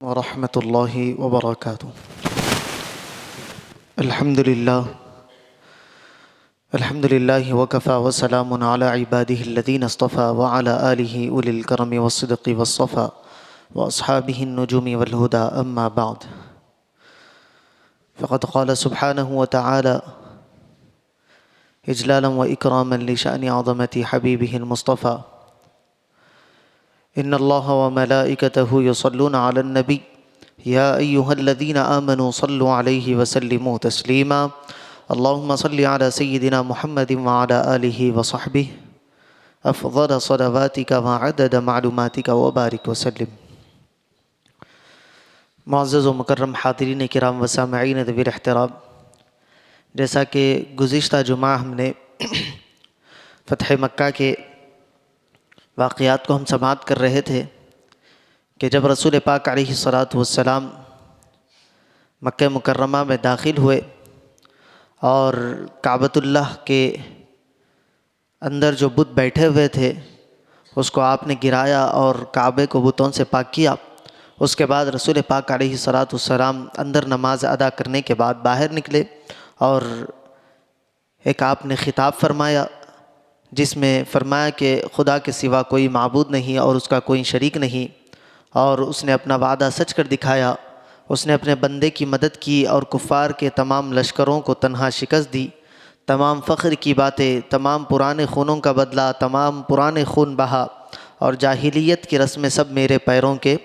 ورحمة الله وبركاته. الحمد لله وكفى وسلام على عباده الذين اصطفى وعلى آله أولي الكرم والصدق والصفا وأصحابه النجوم والهدى. أما بعد، فقد قال سبحانه وتعالى إجلالا وإكراما لشأن عظمة حبيبه المصطفى: إن الله وملائكته يصلون على النبي يا أيها الذين آمنوا صلوا عليه وسلموا تسليما. اللهم صل على سيدنا محمد وعلى آله وصحبه أفضل صلواتك وعدد معلوماتك وبارك وسلم. معزز و مکرم حاضرین کرام و سامعین ذوی الاحترام، جیسا کہ گزشتہ جمعہ ہم نے فتح مکہ کے واقعات کو ہم سماعت کر رہے تھے کہ جب رسول پاک علیہ الصلاۃ والسلام مکہ مکرمہ میں داخل ہوئے اور کعبۃ اللہ کے اندر جو بت بیٹھے ہوئے تھے اس کو آپ نے گرایا اور کعبے کو بتوں سے پاک کیا. اس کے بعد رسول پاک علیہ الصلاۃ والسلام اندر نماز ادا کرنے کے بعد باہر نکلے اور ایک آپ نے خطاب فرمایا جس میں فرمایا کہ خدا کے سوا کوئی معبود نہیں اور اس کا کوئی شریک نہیں، اور اس نے اپنا وعدہ سچ کر دکھایا. اس نے اپنے بندے کی مدد کی اور کفار کے تمام لشکروں کو تنہا شکست دی. تمام فخر کی باتیں، تمام پرانے خونوں کا بدلہ، تمام پرانے خون بہا اور جاہلیت کی رسمیں سب میرے پیروں کے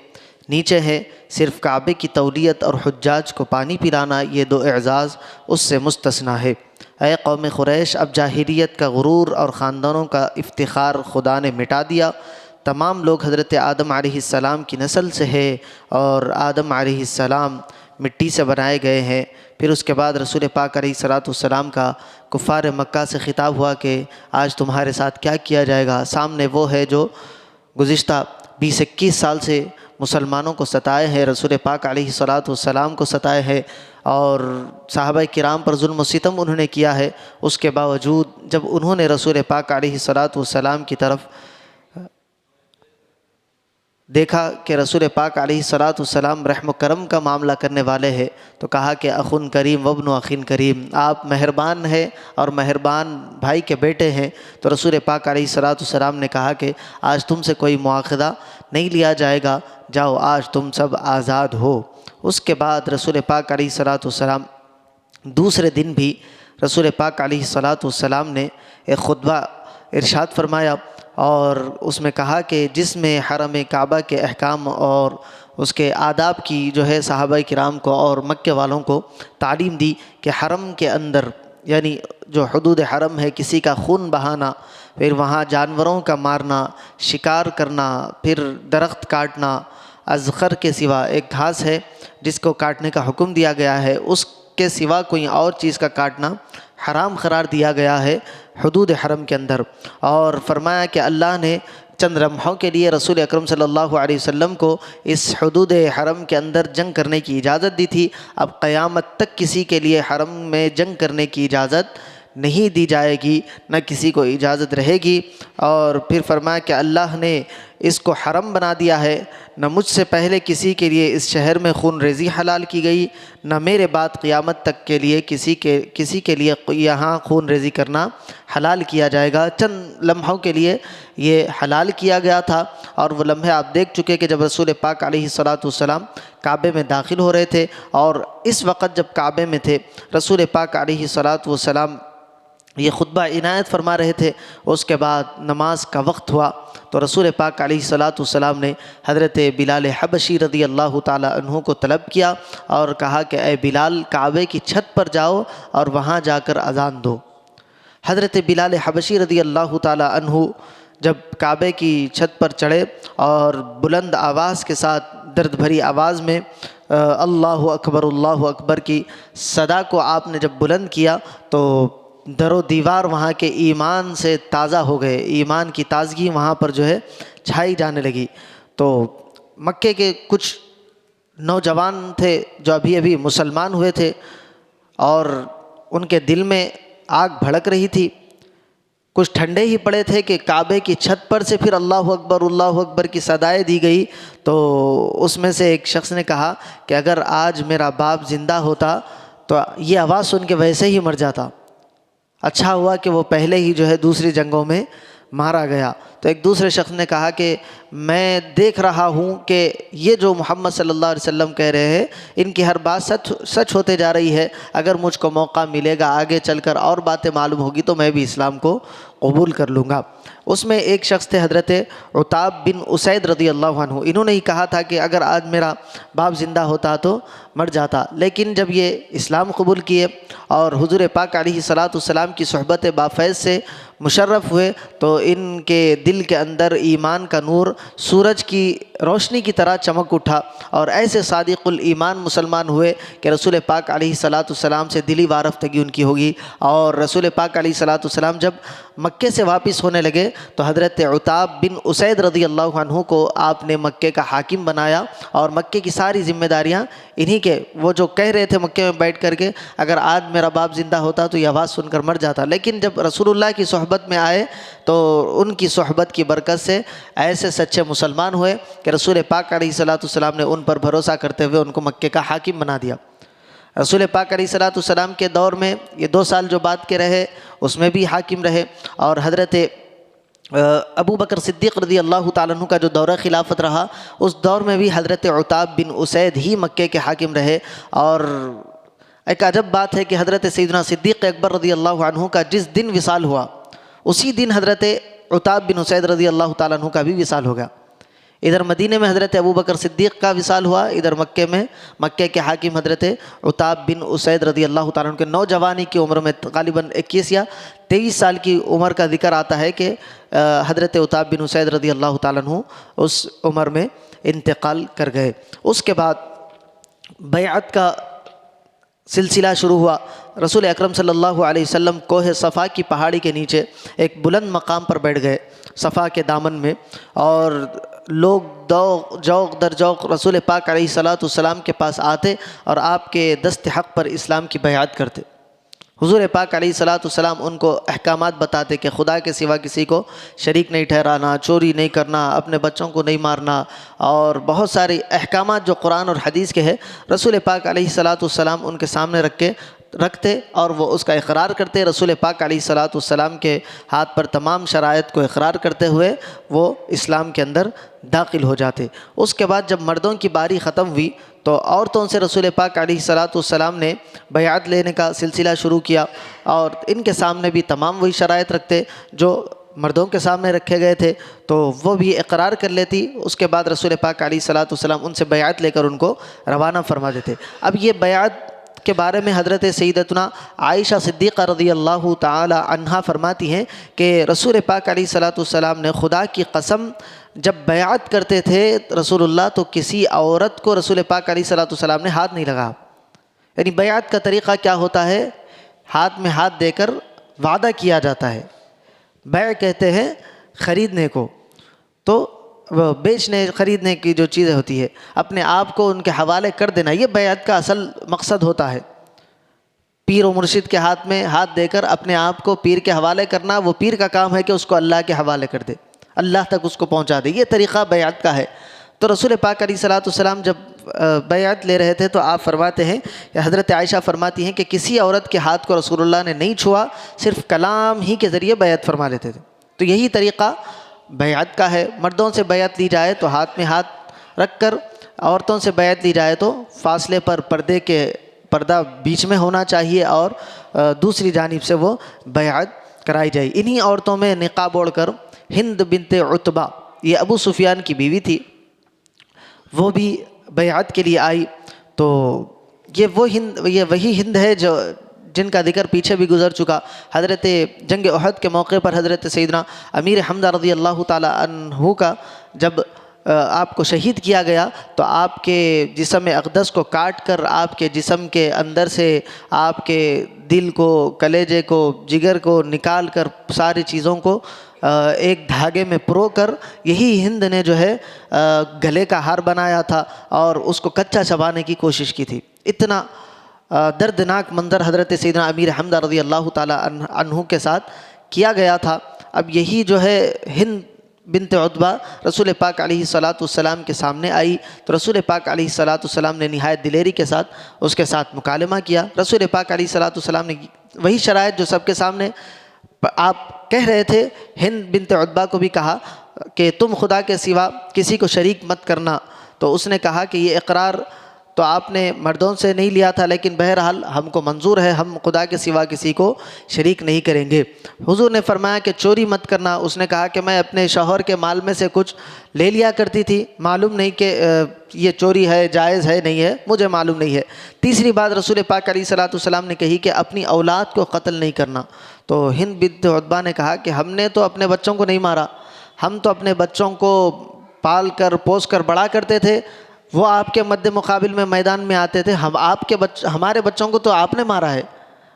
نیچے ہے. صرف کعبے کی تولیت اور حجاج کو پانی پلانا، یہ دو اعزاز اس سے مستثنیٰ ہے. اے قوم قریش، اب جاہلیت کا غرور اور خاندانوں کا افتخار خدا نے مٹا دیا. تمام لوگ حضرت آدم علیہ السلام کی نسل سے ہے اور آدم علیہ السلام مٹی سے بنائے گئے ہیں. پھر اس کے بعد رسول پاک علیہ الصلاۃ والسلام کا کفار مکہ سے خطاب ہوا کہ آج تمہارے ساتھ کیا کیا جائے گا. سامنے وہ ہے جو گزشتہ 20-21 سال سے مسلمانوں کو ستائے ہیں، رسول پاک علیہ الصلاۃ والسلام کو ستائے ہیں اور صحابہ کرام پر ظلم و ستم انہوں نے کیا ہے. اس کے باوجود جب انہوں نے رسول پاک علیہ الصلاۃ والسلام کی طرف دیکھا کہ رسول پاک علیہ الصلاۃ والسلام رحم و کرم کا معاملہ کرنے والے ہیں تو کہا کہ اخن کریم وابن اخن کریم، آپ مہربان ہیں اور مہربان بھائی کے بیٹے ہیں. تو رسول پاک علیہ الصلاۃ والسلام نے کہا کہ آج تم سے کوئی مواخذہ نہیں لیا جائے گا، جاؤ آج تم سب آزاد ہو. اس کے بعد رسول پاک علیہ الصلاۃ والسلام دوسرے دن بھی رسول پاک علیہ الصلاۃ والسلام نے ایک خطبہ ارشاد فرمایا اور اس میں کہا کہ جس میں حرم کعبہ کے احکام اور اس کے آداب کی جو ہے صحابہ کرام کو اور مکے والوں کو تعلیم دی کہ حرم کے اندر یعنی جو حدود حرم ہے کسی کا خون بہانا، پھر وہاں جانوروں کا مارنا، شکار کرنا، پھر درخت کاٹنا، ازخر کے سوا ایک گھاس ہے جس کو کاٹنے کا حکم دیا گیا ہے، اس کے سوا کوئی اور چیز کا کاٹنا حرام قرار دیا گیا ہے حدود حرم کے اندر. اور فرمایا کہ اللہ نے چند لمحوں کے لیے رسول اکرم صلی اللہ علیہ وسلم کو اس حدود حرم کے اندر جنگ کرنے کی اجازت دی تھی. اب قیامت تک کسی کے لیے حرم میں جنگ کرنے کی اجازت نہیں دی جائے گی، نہ کسی کو اجازت رہے گی. اور پھر فرمایا کہ اللہ نے اس کو حرم بنا دیا ہے، نہ مجھ سے پہلے کسی کے لیے اس شہر میں خون ریزی حلال کی گئی، نہ میرے بعد قیامت تک کے لیے کسی کے لیے یہاں خون ریزی کرنا حلال کیا جائے گا. چند لمحوں کے لیے یہ حلال کیا گیا تھا اور وہ لمحے آپ دیکھ چکے کہ جب رسول پاک علیہ الصلاۃ والسلام کعبے میں داخل ہو رہے تھے اور اس وقت جب کعبے میں تھے رسول پاک علیہ الصلاۃ والسلام یہ خطبہ عنایت فرما رہے تھے. اس کے بعد نماز کا وقت ہوا تو رسول پاک علیہ الصلاۃ والسلام نے حضرت بلال حبشی رضی اللہ تعالی عنہ کو طلب کیا اور کہا کہ اے بلال، کعبے کی چھت پر جاؤ اور وہاں جا کر اذان دو. حضرت بلال حبشی رضی اللہ تعالی عنہ جب کعبے کی چھت پر چڑھے اور بلند آواز کے ساتھ درد بھری آواز میں اللہ اکبر کی صدا کو آپ نے جب بلند کیا تو در و دیوار وہاں کے ایمان سے تازہ ہو گئے، ایمان کی تازگی وہاں پر جو ہے چھائی جانے لگی. تو مکے کے کچھ نوجوان تھے جو ابھی مسلمان ہوئے تھے اور ان کے دل میں آگ بھڑک رہی تھی. کچھ ٹھنڈے ہی پڑے تھے کہ کعبے کی چھت پر سے پھر اللہ اکبر کی صدائیں دی گئی۔ تو اس میں سے ایک شخص نے کہا کہ اگر آج میرا باپ زندہ ہوتا تو یہ آواز سن کے ویسے ہی مر جاتا، اچھا ہوا کہ وہ پہلے ہی جو ہے دوسری جنگوں میں مارا گیا۔ تو ایک دوسرے شخص نے کہا کہ میں دیکھ رہا ہوں کہ یہ جو محمد صلی اللہ علیہ وسلم کہہ رہے ہیں ان کی ہر بات سچ ہوتے جا رہی ہے، اگر مجھ کو موقع ملے گا آگے چل کر اور باتیں معلوم ہوگی تو میں بھی اسلام کو قبول کر لوں گا۔ اس میں ایک شخص تھے حضرت عتاب بن اسید رضی اللہ عنہ، انہوں نے ہی کہا تھا کہ اگر آج میرا باپ زندہ ہوتا تو مر جاتا، لیکن جب یہ اسلام قبول کیے اور حضور پاک علیہ السلام کی صحبت بافیض سے مشرف ہوئے تو ان کے دل کے اندر ایمان کا نور سورج کی روشنی کی طرح چمک اٹھا، اور ایسے صادق الایمان مسلمان ہوئے کہ رسول پاک علیہ السلام سے دلی وارفتگی ان کی ہوگی۔ اور رسول پاک علیہ السلام جب مکے سے واپس ہونے لگے تو حضرت عتاب بن اسید رضی اللہ عنہ کو آپ نے مکے کا حاکم بنایا، اور مکے کی ساری ذمہ داریاں انہی کے، وہ جو کہہ رہے تھے مکے میں بیٹھ کر کے اگر آج میرا باپ زندہ ہوتا تو یہ آواز سن کر مر جاتا، لیکن جب رسول اللہ کی صحبت میں آئے تو ان کی صحبت کی برکت سے ایسے سچے مسلمان ہوئے کہ رسول پاک علیہ السلام نے ان پر بھروسہ کرتے ہوئے ان کو مکے کا حاکم بنا دیا۔ رسول پاک علیہ السلام کے دور میں یہ 2 سال جو بعد کے رہے اس میں بھی حاکم رہے، اور حضرت ابو بکر صدیق رضی اللہ تعالیٰ عنہ کا جو دورہ خلافت رہا اس دور میں بھی حضرت عتاب بن اسید ہی مکے کے حاکم رہے۔ اور ایک عجب بات ہے کہ حضرت سیدنا صدیق اکبر رضی اللہ عنہ کا جس دن وصال ہوا اسی دن حضرت عتاب بن اسید رضی اللہ تعالیٰ عنہ کا بھی وصال ہو گیا۔ ادھر مدینے میں حضرت ابو بکر صدیق کا وصال ہوا، ادھر مکے میں مکے کے حاکم حضرت عتاب بن اسید رضی اللہ تعالیٰ عنہ کے نوجوانی کی عمر میں غالباً 21 یا 23 سال کی عمر کا ذکر آتا ہے کہ حضرت عتاب بن اسید رضی اللہ تعالیٰ عنہ اس عمر میں انتقال کر گئے۔ اس کے بعد بیعت کا سلسلہ شروع ہوا۔ رسول اکرم صلی اللہ علیہ وسلم کوہ صفا کی پہاڑی کے نیچے ایک بلند مقام پر بیٹھ گئے صفا کے دامن میں، اور لوگ جوق در جوق رسول پاک علیہ السلام کے پاس آتے اور آپ کے دست حق پر اسلام کی بیعت کرتے۔ حضور پاک علیہ السلام ان کو احکامات بتاتے کہ خدا کے سوا کسی کو شریک نہیں ٹھہرانا، چوری نہیں کرنا، اپنے بچوں کو نہیں مارنا، اور بہت سارے احکامات جو قرآن اور حدیث کے ہیں رسول پاک علیہ السلام ان کے سامنے رکھتے اور وہ اس کا اقرار کرتے۔ رسول پاک علیہ السلام کے ہاتھ پر تمام شرائط کو اقرار کرتے ہوئے وہ اسلام کے اندر داخل ہو جاتے۔ اس کے بعد جب مردوں کی باری ختم ہوئی تو عورتوں سے رسول پاک علیہ السلام نے بیعت لینے کا سلسلہ شروع کیا، اور ان کے سامنے بھی تمام وہی شرائط رکھتے جو مردوں کے سامنے رکھے گئے تھے، تو وہ بھی اقرار کر لیتی۔ اس کے بعد رسول پاک علیہ السلام ان سے بیعت لے کر ان کو روانہ فرما دیتے۔ اب یہ بیعت کے بارے میں حضرت سیدتنا عائشہ صدیقہ رضی اللہ تعالی عنہا فرماتی ہیں کہ رسول پاک علیہ السلام نے خدا کی قسم جب بیعت کرتے تھے رسول اللہ تو کسی عورت کو رسول پاک علیہ السلام نے ہاتھ نہیں لگا۔ یعنی بیعت کا طریقہ کیا ہوتا ہے؟ ہاتھ میں ہاتھ دے کر وعدہ کیا جاتا ہے۔ بیع کہتے ہیں خریدنے کو، تو وہ بیچنے خریدنے کی جو چیزیں ہوتی ہے اپنے آپ کو ان کے حوالے کر دینا، یہ بیعت کا اصل مقصد ہوتا ہے۔ پیر و مرشد کے ہاتھ میں ہاتھ دے کر اپنے آپ کو پیر کے حوالے کرنا، وہ پیر کا کام ہے کہ اس کو اللہ کے حوالے کر دے، اللہ تک اس کو پہنچا دے، یہ طریقہ بیعت کا ہے۔ تو رسول پاک علیہ السلام جب بیعت لے رہے تھے تو آپ فرماتے ہیں، حضرت عائشہ فرماتی ہیں کہ کسی عورت کے ہاتھ کو رسول اللہ نے نہیں چھوا، صرف کلام ہی کے ذریعے بیعت فرما لیتے تھے۔ تو یہی طریقہ بیعت کا ہے۔ مردوں سے بیعت لی جائے تو ہاتھ میں ہاتھ رکھ کر، عورتوں سے بیعت لی جائے تو فاصلے پر پردہ بیچ میں ہونا چاہیے، اور دوسری جانب سے وہ بیعت کرائی جائے۔ انہی عورتوں میں نقاب اوڑھ کر ہند بنت عتبہ، یہ ابو سفیان کی بیوی تھی، وہ بھی بیعت کے لیے آئی۔ تو یہ وہی ہند ہے جن کا ذکر پیچھے بھی گزر چکا۔ حضرت جنگ احد کے موقع پر حضرت سیدنا امیر حمزہ رضی اللہ تعالی عنہ کا جب آپ کو شہید کیا گیا تو آپ کے جسم اقدس کو کاٹ کر آپ کے جسم کے اندر سے آپ کے دل کو، کلیجے کو، جگر کو نکال کر ساری چیزوں کو ایک دھاگے میں پرو کر یہی ہند نے جو ہے گلے کا ہار بنایا تھا اور اس کو کچا چبانے کی کوشش کی تھی۔ اتنا دردناک منظر حضرت سیدنا امیر حمزہ رضی اللہ تعالی عنہ کے ساتھ کیا گیا تھا اب یہی جو ہے ہند بنت عتبہ رسول پاک علیہ الصلاۃ والسلام کے سامنے آئی تو رسول پاک علیہ الصلاۃ والسلام نے نہایت دلیری کے ساتھ اس کے ساتھ مکالمہ کیا۔ رسول پاک علیہ الصلاۃ والسلام نے وہی شرائط جو سب کے سامنے آپ کہہ رہے تھے، ہند بنت عتبہ کو بھی کہا کہ تم خدا کے سوا کسی کو شریک مت کرنا، تو اس نے کہا کہ یہ اقرار تو آپ نے مردوں سے نہیں لیا تھا، لیکن بہرحال ہم کو منظور ہے، ہم خدا کے سوا کسی کو شریک نہیں کریں گے۔ حضور نے فرمایا کہ چوری مت کرنا۔ اس نے کہا کہ میں اپنے شوہر کے مال میں سے کچھ لے لیا کرتی تھی، معلوم نہیں کہ یہ چوری ہے، جائز ہے نہیں ہے، مجھے معلوم نہیں ہے۔ تیسری بات رسول پاک علیہ الصلاۃ والسلام نے کہی کہ اپنی اولاد کو قتل نہیں کرنا۔ تو ہند بنت عتبہ نے کہا کہ ہم نے تو اپنے بچوں کو نہیں مارا، ہم تو اپنے بچوں کو پال کر پوس کر بڑا کرتے تھے، وہ آپ کے مد مقابل میں میدان میں آتے تھے، ہمارے بچوں کو تو آپ نے مارا ہے،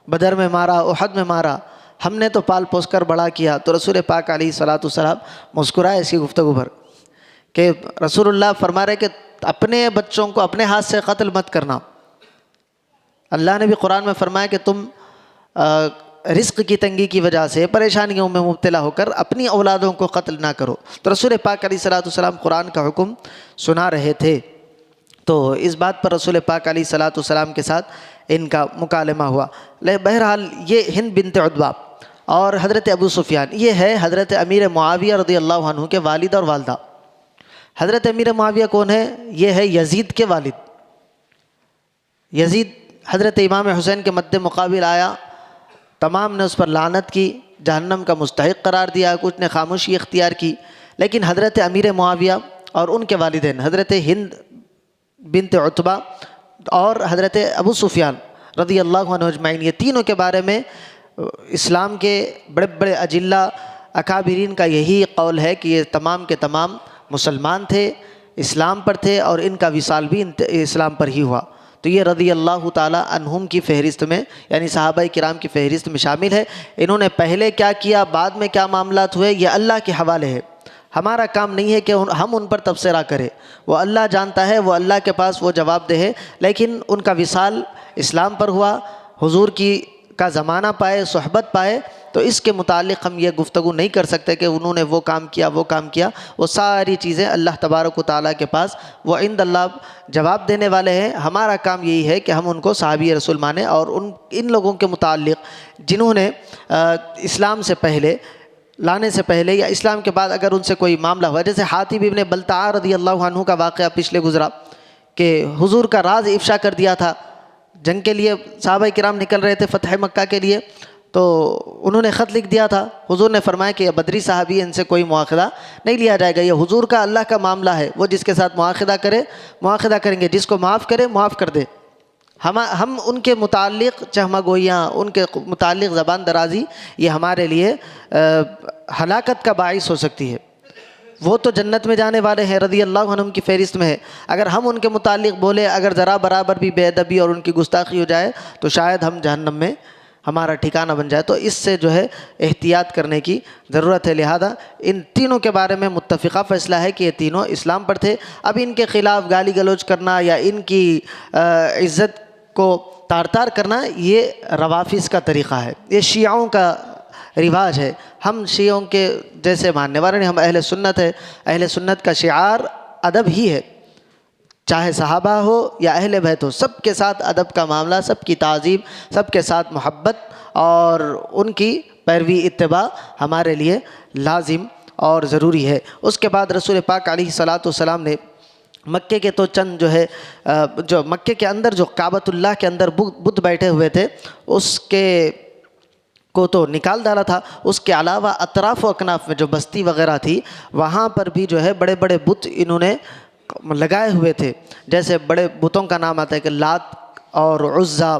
بدر میں مارا، احد میں مارا، ہم نے تو پال پوس کر بڑا کیا۔ تو رسول پاک علیہ الصلاۃ والسلام مسکرائے اسی گفتگو پر کہ رسول اللہ فرما رہے کہ اپنے بچوں کو اپنے ہاتھ سے قتل مت کرنا۔ اللہ نے بھی قرآن میں فرمایا کہ تم رزق کی تنگی کی وجہ سے پریشانیوں میں مبتلا ہو کر اپنی اولادوں کو قتل نہ کرو۔ تو رسول پاک علیہ الصلاۃ والسلام قرآن کا حکم سنا رہے تھے، تو اس بات پر رسول پاک علیہ الصلاۃ والسلام کے ساتھ ان کا مکالمہ ہوا۔ بہرحال یہ ہند بنت عتبہ اور حضرت ابو سفیان، یہ ہے حضرت امیر معاویہ رضی اللہ عنہ کے والد اور والدہ۔ حضرت امیر معاویہ کون ہے؟ یہ ہے یزید کے والد۔ یزید حضرت امام حسین کے مد مقابل آیا، تمام نے اس پر لعنت کی، جہنم کا مستحق قرار دیا، کچھ نے خاموشی اختیار کی، لیکن حضرت امیر معاویہ اور ان کے والدین حضرت ہند بنت عتبہ اور حضرت ابو سفیان رضی اللہ عنہ اجمعین، یہ تینوں کے بارے میں اسلام کے بڑے بڑے اجلہ اکابرین کا یہی قول ہے کہ یہ تمام کے تمام مسلمان تھے، اسلام پر تھے، اور ان کا وصال بھی اسلام پر ہی ہوا۔ تو یہ رضی اللہ تعالی عنہم کی فہرست میں، یعنی صحابہ کرام کی فہرست میں شامل ہے۔ انہوں نے پہلے کیا کیا، بعد میں کیا معاملات ہوئے، یہ اللہ کے حوالے ہے۔ ہمارا کام نہیں ہے کہ ہم ان پر تبصرہ کریں، وہ اللہ جانتا ہے، وہ اللہ کے پاس وہ جواب دہ ہے۔ لیکن ان کا وصال اسلام پر ہوا، حضور کا زمانہ پائے، صحبت پائے، تو اس کے متعلق ہم یہ گفتگو نہیں کر سکتے کہ انہوں نے وہ کام کیا، وہ کام کیا۔ وہ ساری چیزیں اللہ تبارک و تعالیٰ کے پاس وہ عند اللہ جواب دینے والے ہیں۔ ہمارا کام یہی ہے کہ ہم ان کو صحابی رسول مانیں، اور ان لوگوں کے متعلق جنہوں نے اسلام سے پہلے، لانے سے پہلے یا اسلام کے بعد اگر ان سے کوئی معاملہ ہوا، جیسے حاتب ابن بلتعہ رضی اللہ عنہ کا واقعہ پچھلے گزرا کہ حضور کا راز افشا کر دیا تھا۔ جنگ کے لیے صحابہ کرام نکل رہے تھے فتح مکہ کے لیے، تو انہوں نے خط لکھ دیا تھا۔ حضور نے فرمایا کہ یہ بدری صحابی، ان سے کوئی مواخذہ نہیں لیا جائے گا، یہ حضور کا اللہ کا معاملہ ہے، وہ جس کے ساتھ مواخذہ کرے مواخذہ کریں گے، جس کو معاف کرے معاف کر دے۔ ہم ان کے متعلق چہمہ گوئیاں، ان کے متعلق زبان درازی، یہ ہمارے لیے ہلاکت کا باعث ہو سکتی ہے۔ وہ تو جنت میں جانے والے ہیں، رضی اللہ عنہم کی فہرست میں ہے، اگر ہم ان کے متعلق بولے، اگر ذرا برابر بھی بے ادبی اور ان کی گستاخی ہو جائے تو شاید ہم جہنم میں ہمارا ٹھکانہ بن جائے۔ تو اس سے جو ہے احتیاط کرنے کی ضرورت ہے۔ لہذا ان تینوں کے بارے میں متفقہ فیصلہ ہے کہ یہ تینوں اسلام پر تھے۔ اب ان کے خلاف گالی گلوچ کرنا یا ان کی عزت کو تار تار کرنا، یہ روافظ کا طریقہ ہے، یہ شیعوں کا رواج ہے۔ ہم شیعوں کے جیسے ماننے والے نہیں، ہم اہل سنت ہے۔ اہل سنت کا شعار ادب ہی ہے، چاہے صحابہ ہو یا اہل بیت ہو، سب کے ساتھ ادب کا معاملہ، سب کی تعظیم، سب کے ساتھ محبت اور ان کی پیروی اتباع ہمارے لیے لازم اور ضروری ہے۔ اس کے بعد رسول پاک علیہ الصلاۃ والسلام نے مکے کے تو چند جو مکے کے اندر جو کعبۃ اللہ کے اندر بت بیٹھے ہوئے تھے، اس کو تو نکال ڈالا تھا۔ اس کے علاوہ اطراف و اکناف میں جو بستی وغیرہ تھی، وہاں پر بھی جو ہے بڑے بڑے بت انہوں نے لگائے ہوئے تھے۔ جیسے بڑے بتوں کا نام آتا ہے کہ لات اور عزا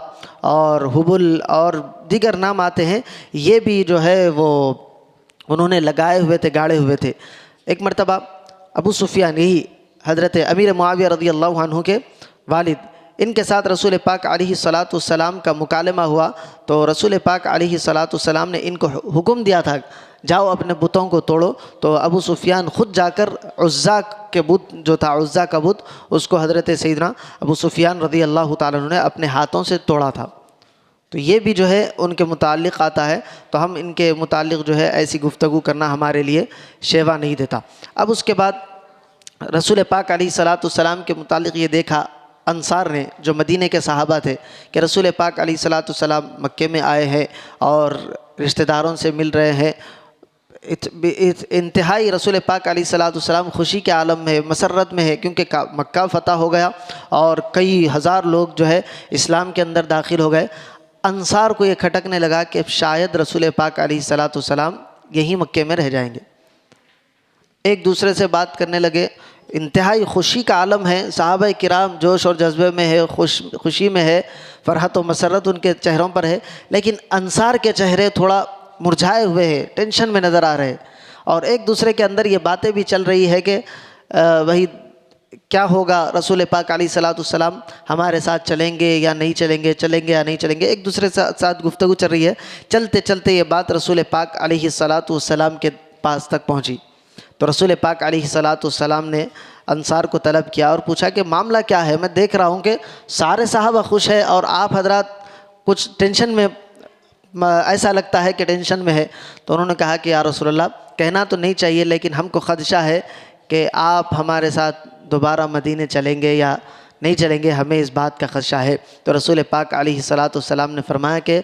اور حبل اور دیگر نام آتے ہیں، یہ بھی جو ہے وہ انہوں نے لگائے ہوئے تھے، گاڑے ہوئے تھے۔ ایک مرتبہ ابو سفیان، یہی حضرت امیر معاویہ رضی اللہ عنہ کے والد، ان کے ساتھ رسول پاک علیہ الصلاۃ والسلام کا مکالمہ ہوا، تو رسول پاک علیہ الصلاۃ والسلام نے ان کو حکم دیا تھا جاؤ اپنے بتوں کو توڑو۔ تو ابو سفیان خود جا کر عزا کے بت جو تھا، عزا کا بت، اس کو حضرت سیدنا ابو سفیان رضی اللہ تعالیٰ عنہ نے اپنے ہاتھوں سے توڑا تھا۔ تو تو یہ بھی جو ہے ان کے متعلق آتا ہے، تو ہم ان کے متعلق جو ہے ایسی گفتگو کرنا ہمارے لیے شیوا نہیں دیتا۔ اب اس کے بعد رسول پاک علیہ الصلاۃ والسلام کے متعلق یہ دیکھا انصار نے، جو مدینہ کے صحابہ تھے، کہ رسول پاک علیہ الصلاۃ والسلام مکے میں آئے ہیں اور رشتہ داروں سے مل رہے ہیں، انتہائی رسول پاک علیہ الصلاۃ والسلام خوشی کے عالم میں، مسرت میں ہے، کیونکہ مکہ فتح ہو گیا اور کئی ہزار لوگ جو ہے اسلام کے اندر داخل ہو گئے۔ انصار کو یہ کھٹکنے لگا کہ شاید رسول پاک علیہ الصلاۃ والسلام یہیں مکے میں رہ جائیں گے۔ ایک دوسرے سے بات کرنے لگے، انتہائی خوشی کا عالم ہے، صحابہ کرام جوش اور جذبے میں ہے، خوشی میں ہے، فرحت و مسرت ان کے چہروں پر ہے، لیکن انصار کے چہرے تھوڑا مرجھائے ہوئے ہیں، ٹینشن میں نظر آ رہے ہیں، اور ایک دوسرے کے اندر یہ باتیں بھی چل رہی ہے کہ وہی کیا ہوگا، رسول پاک علیہ الصلاۃ والسلام ہمارے ساتھ چلیں گے یا نہیں چلیں گے، چلیں گے یا نہیں چلیں گے، ایک دوسرے کے ساتھ گفتگو چل رہی ہے۔ چلتے چلتے یہ بات رسول پاک علیہ الصلاۃ والسلام کے پاس تک پہنچی، تو رسول پاک علیہ الصلاۃ والسلام نے انصار کو طلب کیا اور پوچھا کہ معاملہ کیا ہے؟ میں دیکھ رہا ہوں کہ سارے صحابہ خوش ہیں اور آپ حضرات کچھ ٹینشن میں، ایسا لگتا ہے کہ ٹینشن میں ہے۔ تو انہوں نے کہا کہ یا رسول اللہ، کہنا تو نہیں چاہیے لیکن ہم کو خدشہ ہے کہ آپ ہمارے ساتھ دوبارہ مدینے چلیں گے یا نہیں چلیں گے، ہمیں اس بات کا خدشہ ہے۔ تو رسول پاک علیہ الصلاۃ والسلام نے فرمایا کہ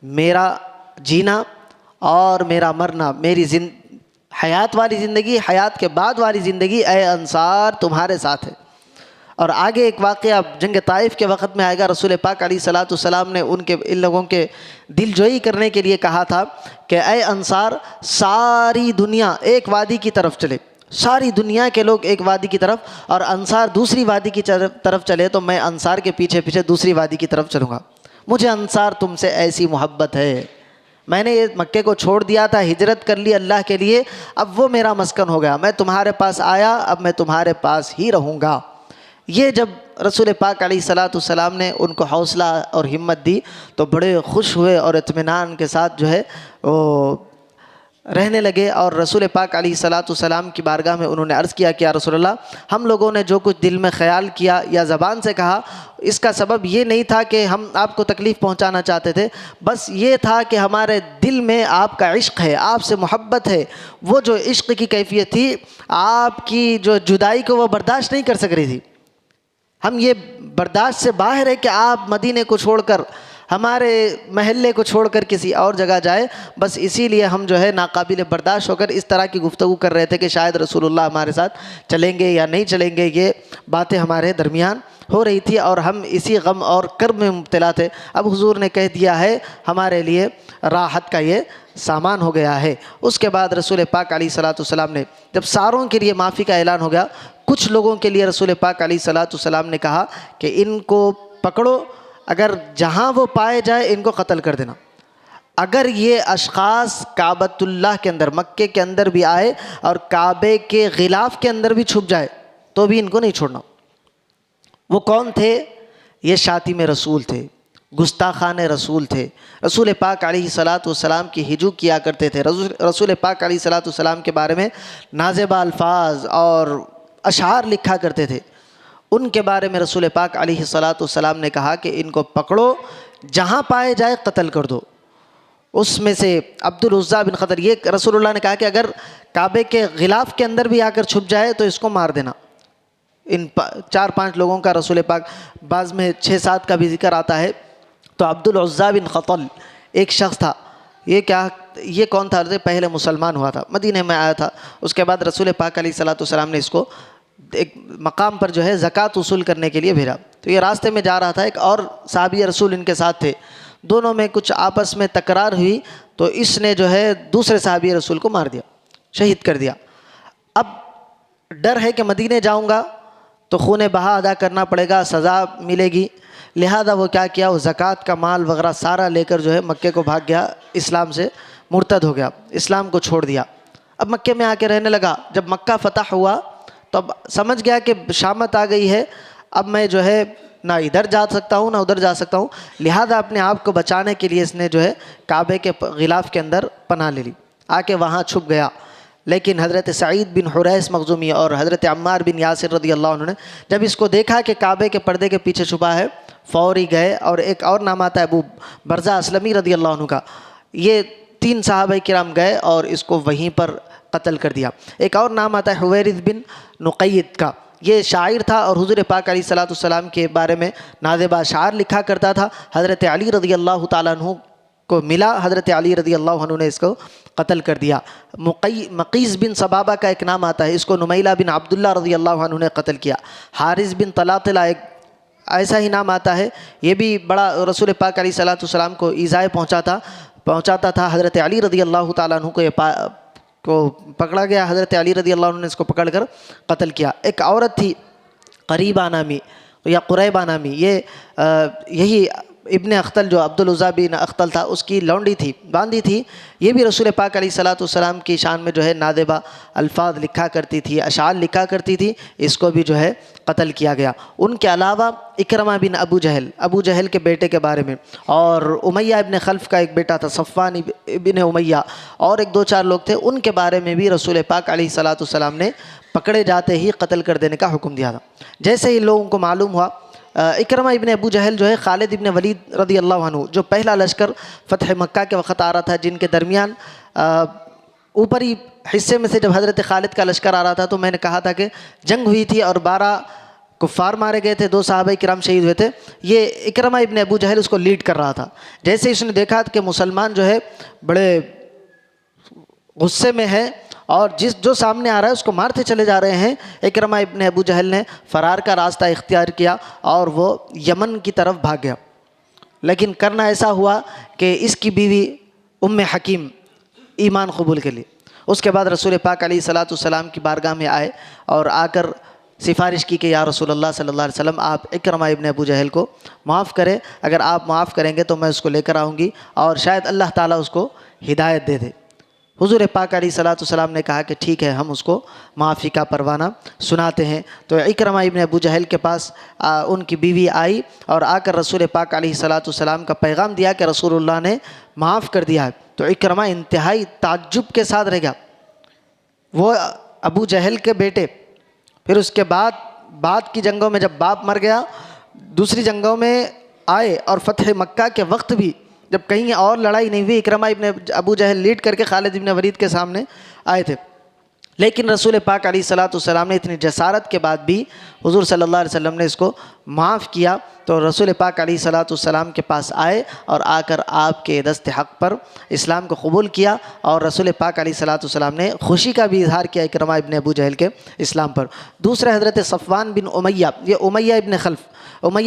میرا جینا اور میرا مرنا، میری حیات والی زندگی، حیات کے بعد والی زندگی، اے انصار تمہارے ساتھ ہے۔ اور آگے ایک واقعہ جنگ طائف کے وقت میں آئے گا، رسول پاک علیہ الصلاۃ والسلام نے ان لوگوں کے دل جوئی کرنے کے لیے کہا تھا کہ اے انصار، ساری دنیا ایک وادی کی طرف چلے، ساری دنیا کے لوگ ایک وادی کی طرف، اور انصار دوسری وادی کی طرف چلے تو میں انصار کے پیچھے پیچھے دوسری وادی کی طرف چلوں گا۔ مجھے انصار تم سے ایسی محبت ہے، میں نے یہ مکے کو چھوڑ دیا تھا، ہجرت کر لی اللہ کے لیے، اب وہ میرا مسکن ہو گیا، میں تمہارے پاس آیا، اب میں تمہارے پاس ہی رہوں گا۔ یہ جب رسول پاک علیہ الصلاۃ والسلام نے ان کو حوصلہ اور ہمت دی تو بڑے خوش ہوئے اور اطمینان کے ساتھ جو ہے وہ رہنے لگے، اور رسول پاک علیہ الصلاۃ والسلام کی بارگاہ میں انہوں نے عرض کیا کہ یا رسول اللہ، ہم لوگوں نے جو کچھ دل میں خیال کیا یا زبان سے کہا، اس کا سبب یہ نہیں تھا کہ ہم آپ کو تکلیف پہنچانا چاہتے تھے، بس یہ تھا کہ ہمارے دل میں آپ کا عشق ہے، آپ سے محبت ہے، وہ جو عشق کی کیفیت تھی، آپ کی جو جدائی کو وہ برداشت نہیں کر سک رہی تھی۔ ہم یہ برداشت سے باہر ہے کہ آپ مدینے کو چھوڑ کر، ہمارے محلے کو چھوڑ کر کسی اور جگہ جائے، بس اسی لیے ہم جو ہے ناقابل برداشت ہو کر اس طرح کی گفتگو کر رہے تھے کہ شاید رسول اللہ ہمارے ساتھ چلیں گے یا نہیں چلیں گے، یہ باتیں ہمارے درمیان ہو رہی تھی اور ہم اسی غم اور کرب میں مبتلا تھے۔ اب حضور نے کہہ دیا ہے، ہمارے لیے راحت کا یہ سامان ہو گیا ہے۔ اس کے بعد رسول پاک علیہ الصلاۃ والسلام نے جب ساروں کے لیے معافی کا اعلان ہو گیا، کچھ لوگوں کے لیے رسول پاک علیہ الصلاۃ والسلام نے کہا کہ ان کو پکڑو، اگر جہاں وہ پائے جائے ان کو قتل کر دینا۔ اگر یہ اشخاص کعبۃ اللہ کے اندر، مکے کے اندر بھی آئے اور کعبے کے غلاف کے اندر بھی چھپ جائے تو بھی ان کو نہیں چھوڑنا۔ وہ کون تھے؟ یہ شاتم رسول تھے، گستاخان رسول تھے، رسول پاک علیہ الصلاۃ والسلام کی ہجو کیا کرتے تھے، رسول پاک علیہ الصلاۃ والسلام کے بارے میں نازیبہ الفاظ اور اشعار لکھا کرتے تھے۔ ان کے بارے میں رسول پاک علیہ الصلاۃ والسلام نے کہا کہ ان کو پکڑو، جہاں پائے جائے قتل کر دو۔ اس میں سے عبد العزیٰ بن خطر، یہ رسول اللہ نے کہا کہ اگر کعبے کے غلاف کے اندر بھی آ کر چھپ جائے تو اس کو مار دینا۔ ان 4-5 لوگوں کا رسول پاک، بعض میں 6-7 کا بھی ذکر آتا ہے۔ تو عبد العزیٰ بن خطل ایک شخص تھا، یہ کون تھا؟ پہلے مسلمان ہوا تھا، مدینے میں آیا تھا، اس کے بعد رسول پاک علیہ الصلاۃ والسلام نے اس کو ایک مقام پر جو ہے زکوٰۃ وصول کرنے کے لیے بھیجا۔ تو یہ راستے میں جا رہا تھا، ایک اور صحابی رسول ان کے ساتھ تھے، دونوں میں کچھ آپس میں تکرار ہوئی تو اس نے جو ہے دوسرے صحابی رسول کو مار دیا، شہید کر دیا۔ اب ڈر ہے کہ مدینے جاؤں گا تو خون بہا ادا کرنا پڑے گا، سزا ملے گی، لہذا وہ کیا کیا، وہ زکوٰۃ کا مال وغیرہ سارا لے کر جو ہے مکے کو بھاگ گیا، اسلام سے مرتد ہو گیا، اسلام کو چھوڑ دیا۔ اب مکے میں آ کے رہنے لگا۔ جب مکہ فتح ہوا تو اب سمجھ گیا کہ شامت آ گئی ہے، اب میں جو ہے نہ ادھر جا سکتا ہوں نہ ادھر جا سکتا ہوں، لہذا اپنے آپ کو بچانے کے لیے اس نے جو ہے کعبے کے غلاف کے اندر پناہ لے لی، آ کے وہاں چھپ گیا۔ لیکن حضرت سعید بن حریث مخزومی اور حضرت عمار بن یاسر رضی اللہ عنہ نے جب اس کو دیکھا کہ کعبے کے پردے کے پیچھے چھپا ہے، فوری گئے، اور ایک اور نام آتا ہے ابو برزہ اسلمی رضی اللہ عنہ کا، یہ 3 صحابہ کرام گئے اور اس کو وہیں پر قتل کر دیا۔ ایک اور نام آتا ہے حویرث بن نقید کا، یہ شاعر تھا اور حضور پاک علیہ الصلوۃ والسلام کے بارے میں نازیبا اشعار لکھا کرتا تھا۔ حضرت علی رضی اللہ تعالیٰ عنہ کو ملا، حضرت علی رضی اللہ عنہ نے اس کو قتل کر دیا۔ مقیس بن صبابہ کا ایک نام آتا ہے، اس کو نمیلہ بن عبداللہ رضی اللہ عنہ نے قتل کیا۔ حارث بن طلاطلہ ایک ایسا ہی نام آتا ہے، یہ بھی بڑا رسول پاک علیہ الصلوۃ والسلام کو ایذائے پہنچاتا تھا۔ حضرت علی رضی اللہ تعالیٰ عنہ کو پکڑا گیا، حضرت علی رضی اللہ عنہ نے اس کو پکڑ کر قتل کیا۔ ایک عورت تھی قریبہ نامی یا قریبہ نامی، یہی ابن اختل جو عبدالعزیٰ بن اختل تھا اس کی لونڈی تھی، باندھی تھی، یہ بھی رسول پاک علیہ الصلوۃ والسلام کی شان میں جو ہے نادبہ الفاظ لکھا کرتی تھی، اشعار لکھا کرتی تھی، اس کو بھی جو ہے قتل کیا گیا۔ ان کے علاوہ اکرمہ بن ابو جہل کے بیٹے کے بارے میں، اور امیہ ابن خلف کا ایک بیٹا تھا صفوان ابن امیہ، اور ایک 2-4 لوگ تھے، ان کے بارے میں بھی رسول پاک علیہ الصلوۃ والسلام نے پکڑے جاتے ہی قتل کر دینے کا حکم دیا تھا۔ جیسے ہی لوگوں کو معلوم ہوا، اکرمہ ابن ابو جہل جو ہے خالد ابن ولید رضی اللہ عنہ، جو پہلا لشکر فتح مکہ کے وقت آ رہا تھا، جن کے درمیان اوپری حصے میں سے جب حضرت خالد کا لشکر آ رہا تھا تو میں نے کہا تھا کہ جنگ ہوئی تھی اور 12 کفار مارے گئے تھے، 2 صحابہ کرام شہید ہوئے تھے، یہ اکرمہ ابن ابو جہل اس کو لیڈ کر رہا تھا۔ جیسے اس نے دیکھا کہ مسلمان جو ہے بڑے غصے میں ہے اور جو سامنے آ رہا ہے اس کو مارتے چلے جا رہے ہیں، اکرمہ ابن ابو جہل نے فرار کا راستہ اختیار کیا اور وہ یمن کی طرف بھاگ گیا۔ لیکن کرنا ایسا ہوا کہ اس کی بیوی ام حکیم ایمان قبول کے لیے، اس کے بعد رسول پاک علیہ الصلوۃ والسلام کی بارگاہ میں آئے اور آ کر سفارش کی کہ یا رسول اللہ صلی اللہ علیہ وسلم آپ اکرمہ ابن ابو جہل کو معاف کریں، اگر آپ معاف کریں گے تو میں اس کو لے کر آؤں گی اور شاید اللہ تعالیٰ اس کو ہدایت دے دے۔ حضور پاک علیہ الصلوۃ والسلام نے کہا کہ ٹھیک ہے، ہم اس کو معافی کا پروانہ سناتے ہیں۔ تو اکرمہ ابن ابو جہل کے پاس ان کی بیوی آئی اور آ کر رسول پاک علیہ الصلوۃ والسلام کا پیغام دیا کہ رسول اللہ نے معاف کر دیا ہے۔ تو اکرمہ انتہائی تعجب کے ساتھ رہ گیا، وہ ابو جہل کے بیٹے، پھر اس کے بعد کی جنگوں میں جب باپ مر گیا، دوسری جنگوں میں آئے اور فتح مکہ کے وقت بھی جب کہیں اور لڑائی نہیں ہوئی، اکرمہ ابن ابو جہل لیڈ کر کے خالد ابن ولید کے سامنے آئے تھے، لیکن رسول پاک علیہ الصلوۃ والسلام نے اتنی جسارت کے بعد بھی حضور صلی اللہ علیہ وسلم نے اس کو معاف کیا۔ تو رسول پاک علیہ الصلوۃ والسلام کے پاس آئے اور آ کر آپ کے دست حق پر اسلام کو قبول کیا، اور رسول پاک علیہ الصلوۃ والسلام نے خوشی کا بھی اظہار کیا اکرمہ ابن ابو جہل کے اسلام پر۔ دوسرے حضرت صفوان بن امیہ، یہ امیہ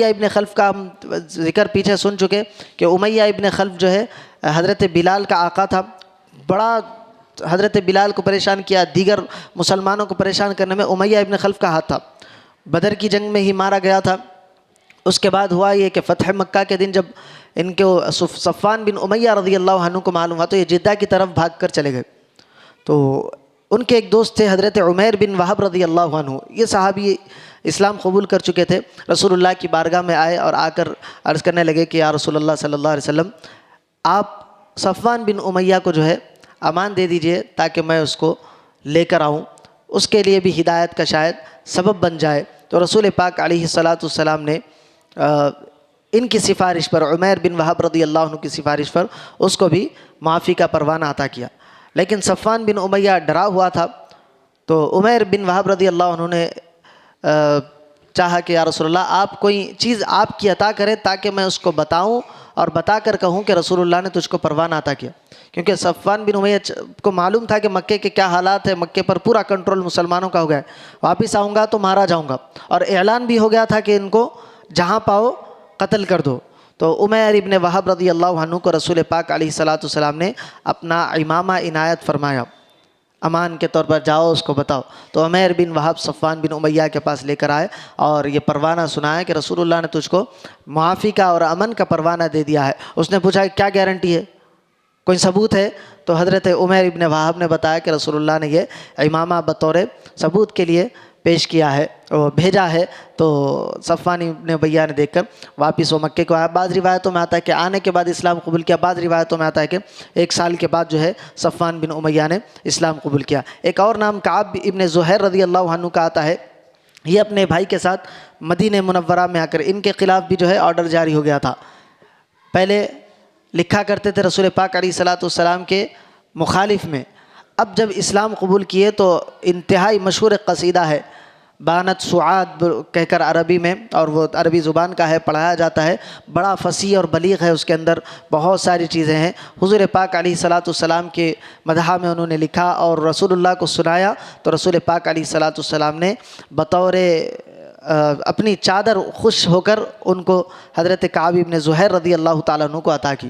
ابن خلف کا ہم ذکر پیچھے سن چکے کہ امیہ ابن خلف جو ہے حضرت بلال کا آقا تھا، بڑا حضرت بلال کو پریشان کیا، دیگر مسلمانوں کو پریشان کرنے میں امیہ ابن خلف کا ہاتھ تھا، بدر کی جنگ میں ہی مارا گیا تھا۔ اس کے بعد ہوا یہ کہ فتح مکہ کے دن جب ان کو صفوان بن امیہ رضی اللہ عنہ کو معلوم ہوا تو یہ جدہ کی طرف بھاگ کر چلے گئے۔ تو ان کے ایک دوست تھے حضرت عمیر بن وہب رضی اللہ عنہ، یہ صحابی اسلام قبول کر چکے تھے، رسول اللہ کی بارگاہ میں آئے اور آ کر عرض کرنے لگے کہ یا رسول اللہ صلی اللہ علیہ وسلم، آپ صفوان بن امیہ کو جو ہے امان دے دیجئے تاکہ میں اس کو لے کر آؤں، اس کے لیے بھی ہدایت کا شاید سبب بن جائے۔ تو رسول پاک علیہ الصلوۃ والسلام نے ان کی سفارش پر، عمیر بن وہب رضی اللہ عنہ کی سفارش پر اس کو بھی معافی کا پروانہ عطا کیا۔ لیکن صفوان بن امیہ ڈرا ہوا تھا، تو عمیر بن وہب رضی اللہ عنہ نے چاہا کہ یا رسول اللہ آپ کوئی چیز آپ کی عطا کرے تاکہ میں اس کو بتاؤں اور بتا کر کہوں کہ رسول اللہ نے تجھ کو پروانہ عطا کیا، کیونکہ صفوان بن امیہ کو معلوم تھا کہ مکے کے کیا حالات ہیں، مکے پر پورا کنٹرول مسلمانوں کا ہو گیا ہے، واپس آؤں گا تو مارا جاؤں گا، اور اعلان بھی ہو گیا تھا کہ ان کو جہاں پاؤ قتل کر دو۔ تو عمیر ابن وہب رضی اللہ عنہ کو رسول پاک علیہ الصلوۃ والسلام نے اپنا امامہ عنایت فرمایا، امان کے طور پر جاؤ اس کو بتاؤ۔ تو عمیر بن وہب صفوان بن امیہ کے پاس لے کر آئے اور یہ پروانہ سنایا کہ رسول اللہ نے تجھ کو معافی کا اور امن کا پروانہ دے دیا ہے۔ اس نے پوچھا کیا گارنٹی ہے، کوئی ثبوت ہے؟ تو حضرت عمیر ابن وہب نے بتایا کہ رسول اللہ نے یہ امامہ بطور ثبوت کے لیے پیش کیا ہے، وہ بھیجا ہے۔ تو صفوان ابن امیہ نے دیکھ کر واپس وہ مکے کو آیا۔ بعض روایتوں میں آتا ہے کہ آنے کے بعد اسلام قبول کیا، بعض روایتوں میں آتا ہے کہ 1 سال کے بعد جو ہے صفوان بن امیہ نے اسلام قبول کیا۔ ایک اور نام کعب ابن زہیر رضی اللہ عنہ کا آتا ہے، یہ اپنے بھائی کے ساتھ مدینہ منورہ میں آ کر ان کے خلاف بھی جو ہے آرڈر جاری ہو گیا تھا. پہلے لکھا کرتے تھے رسول پاک علیہ الصلاۃ والسلام کے مخالف میں. اب جب اسلام قبول کیے تو انتہائی مشہور ایک قصیدہ ہے بانت سعاد کہہ کر عربی میں، اور وہ عربی زبان کا ہے، پڑھایا جاتا ہے، بڑا فصیح اور بلیغ ہے، اس کے اندر بہت ساری چیزیں ہیں. حضور پاک علیہ الصلاۃ والسلام کے مدح میں انہوں نے لکھا اور رسول اللہ کو سنایا. تو رسول پاک علیہ الصلاۃ والسلام نے بطور اپنی چادر خوش ہو کر ان کو حضرت کعب بن زہیر رضی اللہ تعالیٰ عنہ کو عطا کی،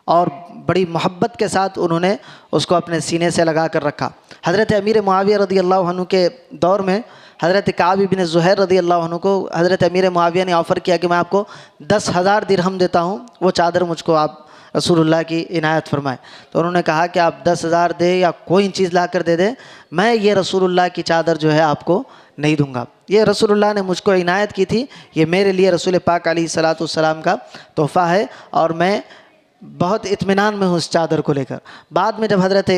اور بڑی محبت کے ساتھ انہوں نے اس کو اپنے سینے سے لگا کر رکھا. حضرت امیر معاویہ رضی اللہ عنہ کے دور میں حضرت کعب بن زہیر رضی اللہ عنہ کو حضرت امیر معاویہ نے آفر کیا کہ میں آپ کو 10,000 درہم دیتا ہوں، وہ چادر مجھ کو آپ رسول اللہ کی عنایت فرمائیں. تو انہوں نے کہا کہ آپ 10,000 دے یا کوئی چیز لا کر دے دیں، میں یہ رسول اللہ کی چادر جو ہے آپ کو نہیں دوں گا. یہ رسول اللہ نے مجھ کو عنایت کی تھی، یہ میرے لیے رسول پاک علیہ الصلاۃ والسلام کا تحفہ ہے، اور میں بہت اطمینان میں ہوں اس چادر کو لے کر. بعد میں جب حضرت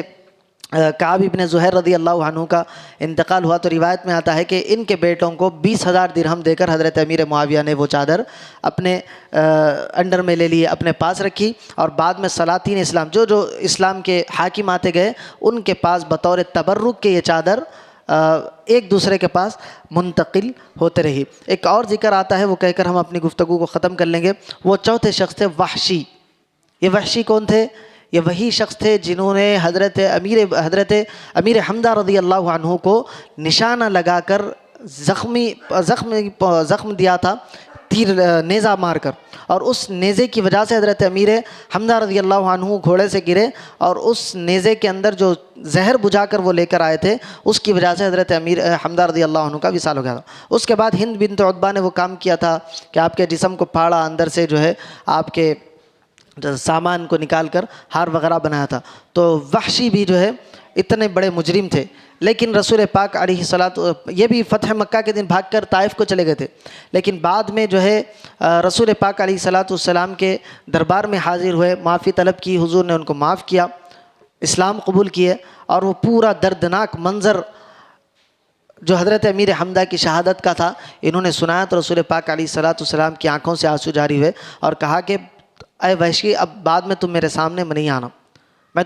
کعب بن زہیر رضی اللہ عنہ کا انتقال ہوا تو روایت میں آتا ہے کہ ان کے بیٹوں کو 20,000 درہم دے کر حضرت امیر معاویہ نے وہ چادر اپنے انڈر میں لے لی، اپنے پاس رکھی، اور بعد میں سلاطین اسلام جو جو اسلام کے حاکم آتے گئے ان کے پاس بطور تبرک کے یہ چادر ایک دوسرے کے پاس منتقل ہوتے رہی. ایک اور ذکر آتا ہے، وہ کہہ کر ہم اپنی گفتگو کو ختم کر لیں گے. وہ چوتھے شخص تھے وحشی. یہ وحشی کون تھے؟ یہ وہی شخص تھے جنہوں نے حضرت امیر حمزہ رضی اللہ عنہ کو نشانہ لگا کر زخم دیا تھا، تیر نیزہ مار کر، اور اس نیزے کی وجہ سے حضرت امیر حمزہ رضی اللہ عنہ گھوڑے سے گرے، اور اس نیزے کے اندر جو زہر بجھا کر وہ لے کر آئے تھے اس کی وجہ سے حضرت امیر حمزہ رضی اللہ عنہ کا وصال ہو گیا تھا. اس کے بعد ہند بنت عتبہ نے وہ کام کیا تھا کہ آپ کے جسم کو پھاڑا، اندر سے جو ہے آپ کے سامان کو نکال کر ہار وغیرہ بنایا تھا. تو وحشی بھی جو ہے اتنے بڑے مجرم تھے، لیکن رسول پاک علیہ الصلاۃ یہ بھی فتح مکہ کے دن بھاگ کر طائف کو چلے گئے تھے، لیکن بعد میں جو ہے رسول پاک علیہ الصلاۃ والسلام کے دربار میں حاضر ہوئے، معافی طلب کی، حضور نے ان کو معاف کیا، اسلام قبول کیے. اور وہ پورا دردناک منظر جو حضرت امیر حمزہ کی شہادت کا تھا انہوں نے سنایا تو رسول پاک علیہ الصلاۃ والسلام کی آنکھوں سے آنسو جاری ہوئے، اور کہا کہ اے وحشی، اب بعد میں تم میرے سامنے میں نہیں آنا، میں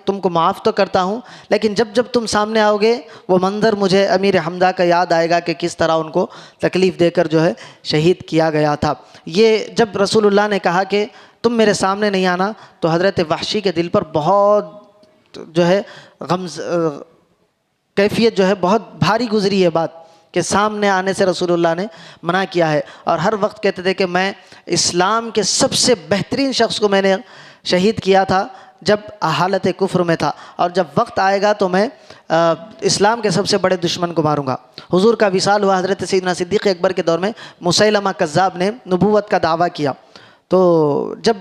تم کو معاف تو کرتا ہوں، لیکن جب تم سامنے آؤ گے وہ منظر مجھے امیر حمزہ کا یاد آئے گا کہ کس طرح ان کو تکلیف دے کر جو ہے شہید کیا گیا تھا. یہ جب رسول اللہ نے کہا کہ تم میرے سامنے نہیں آنا تو حضرت وحشی کے دل پر بہت جو ہے کیفیت جو ہے بہت بھاری گزری ہے بات کہ سامنے آنے سے رسول اللہ نے منع کیا ہے. اور ہر وقت کہتے تھے کہ میں اسلام کے سب سے بہترین شخص کو میں نے شہید کیا تھا جب حالت کفر میں تھا، اور جب وقت آئے گا تو میں اسلام کے سب سے بڑے دشمن کو ماروں گا. حضور کا وصال ہوا، حضرت سیدنا صدیق اکبر کے دور میں مسیلمہ کذاب نے نبوت کا دعویٰ کیا. تو جب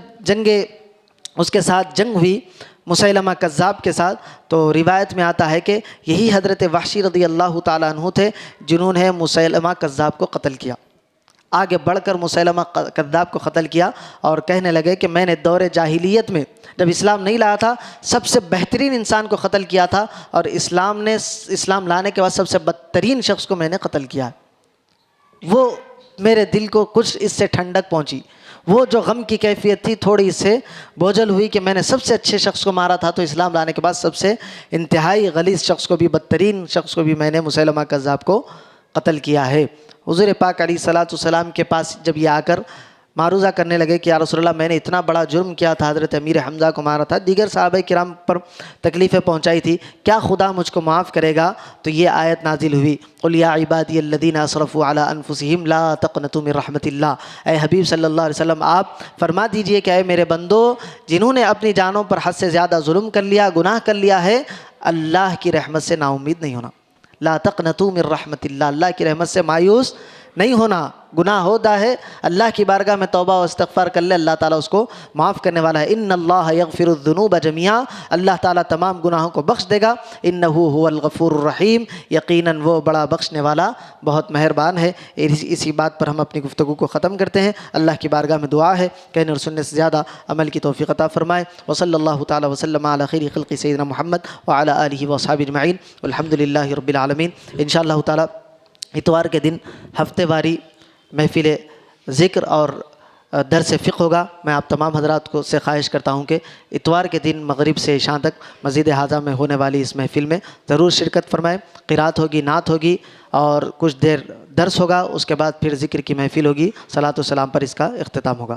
اس کے ساتھ جنگ ہوئی مسیلمہ کذاب کے ساتھ، تو روایت میں آتا ہے کہ یہی حضرت وحشی رضی اللہ تعالیٰ عنہ تھے جنہوں نے مسیلمہ کذاب کو قتل کیا. آگے بڑھ کر مسیلمہ کذاب کو قتل کیا اور کہنے لگے کہ میں نے دور جاہلیت میں جب اسلام نہیں لایا تھا سب سے بہترین انسان کو قتل کیا تھا، اور اسلام لانے کے بعد سب سے بدترین شخص کو میں نے قتل کیا. وہ میرے دل کو کچھ اس سے ٹھنڈک پہنچی، وہ جو غم کی کیفیت تھی تھوڑی اس سے بوجھل ہوئی کہ میں نے سب سے اچھے شخص کو مارا تھا، تو اسلام لانے کے بعد سب سے انتہائی غلیظ شخص کو بھی، بدترین شخص کو بھی میں نے مسیلمہ کذاب کو قتل کیا ہے. حضور پاک علیہ الصلاۃ والسلام کے پاس جب یہ آ کر معروضہ کرنے لگے کہ یا رسول اللہ میں نے اتنا بڑا جرم کیا تھا، حضرت امیر حمزہ کو مارا تھا، دیگر صحابہ کرام پر تکلیفیں پہنچائی تھی، کیا خدا مجھ کو معاف کرے گا؟ تو یہ آیت نازل ہوئی، قل یا عبادی الذین اسرفوا علی انفسہم لا تقنطوا من رحمت اللہ. اے حبیب صلی اللہ علیہ وسلم آپ فرما دیجئے کہ اے میرے بندو جنہوں نے اپنی جانوں پر حد سے زیادہ ظلم کر لیا، گناہ کر لیا ہے، اللہ کی رحمت سے نا امید نہیں ہونا. لا تقنطوا من رحمت اللہ، اللہ کی رحمت سے مایوس نہیں ہونا. گناہ ہوتا ہے اللہ کی بارگاہ میں توبہ و استغفار کر لے، اللہ تعالیٰ اس کو معاف کرنے والا ہے. ان اللہ یغفر الذنوب جميعا، اللہ تعالیٰ تمام گناہوں کو بخش دے گا. انہ هو الغفور الرحیم، یقیناً وہ بڑا بخشنے والا بہت مہربان ہے. اسی بات پر ہم اپنی گفتگو کو ختم کرتے ہیں. اللہ کی بارگاہ میں دعا ہے کہنے اور سننے سے زیادہ عمل کی توفیق عطا فرمائے. وصلی اللہ تعالیٰ وسلم علی خیر خلق سیدنا محمد وعلی آلہ واصحابہ اجمعین والحمد للہ رب العالمین. انشاءاللہ تعالیٰ اتوار کے دن ہفتے واری محفل ذکر اور درس فقہ ہوگا۔ میں آپ تمام حضرات کو سے خواہش کرتا ہوں کہ اتوار کے دن مغرب سے عشاء تک مسجد حاضہ میں ہونے والی اس محفل میں ضرور شرکت فرمائیں۔ قرات ہوگی، نعت ہوگی اور کچھ دیر درس ہوگا، اس کے بعد پھر ذکر کی محفل ہوگی، صلاۃ و سلام پر اس کا اختتام ہوگا۔